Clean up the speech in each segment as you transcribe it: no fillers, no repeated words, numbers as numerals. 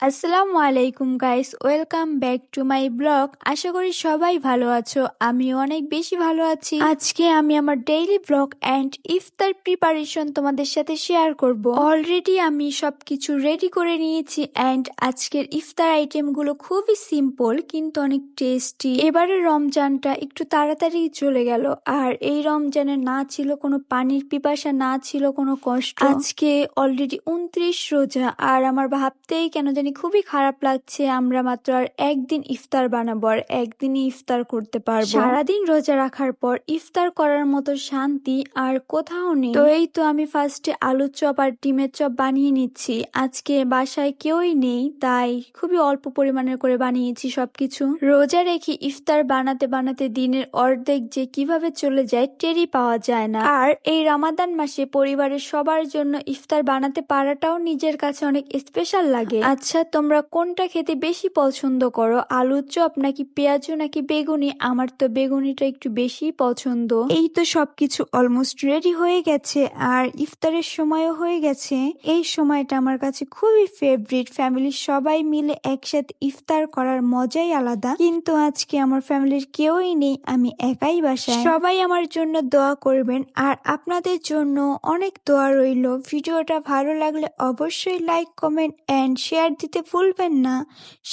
আসসালামু আলাইকুম guys, welcome back to my blog. আশা করি সবাই ভালো আছো, আমি অনেক বেশি ভালো আছি। আজকে আমি আমার daily blog and iftar preparation তোমাদের সাথে শেয়ার করব। অলরেডি আমি সবকিছু রেডি করে নিয়েছি অ্যান্ড আজকের ইফতার আইটেমগুলো খুবই সিম্পল কিন্তু অনেক টেস্টি। এবারে রমজানটা একটু তাড়াতাড়ি চলে গেল, আর এই রমজানে না ছিল কোনো পানির পিপাসা, না ছিল কোনো কষ্ট। আজকে অলরেডি 29 রোজা, আর আমার ভাবতেই কেন জানি খুবই খারাপ লাগছে। আমরা মাত্র আর একদিন ইফতার বানাবো, আর একদিনই ইফতার করতে পারবো। সারাদিন রোজা রাখার পর ইফতার করার মতো শান্তি আর কোথাও নেই। তো এই তো আমি ফার্স্টে আলুর চপ আর ডিমের চপ বানিয়ে নিচ্ছি। আজকে বাসায় কেউই নেই, তাই খুবই অল্প পরিমাণের করে বানিয়েছি সবকিছু। রোজা রেখে ইফতার বানাতে বানাতে দিনের অর্ধেক যে কিভাবে চলে যায় টেরই পাওয়া যায় না। আর এই রমাদান মাসে পরিবারের সবার জন্য ইফতার বানাতে পারাটাও নিজের কাছে অনেক স্পেশাল লাগে। আচ্ছা, তোমরা কোনটা খেতে বেশি পছন্দ করো, আলুর চপ নাকি পেঁয়াজু নাকি বেগুনি? আমার তো বেগুনিটা একটু বেশি পছন্দ। এই তো সবকিছু অলমোস্ট রেডি হয়ে গেছে, আর ইফতারের সময়ও হয়ে গেছে। এই সময়টা আমার কাছে খুবই ফেভারিট। ফ্যামিলির সবাই মিলে একসাথে ইফতার করার মজাই আলাদা। কিন্তু আজকে আমার ফ্যামিলির কেউই নেই, আমি একাই বাসায়। সবাই আমার জন্য দোয়া করবেন, আর আপনাদের জন্য অনেক দোয়া রইল। ভিডিওটা ভালো লাগলে অবশ্যই লাইক, কমেন্ট এন্ড শেয়ার দিতে ভুলবেন না।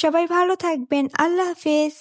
সবাই ভালো থাকবেন। আল্লাহ হাফেজ।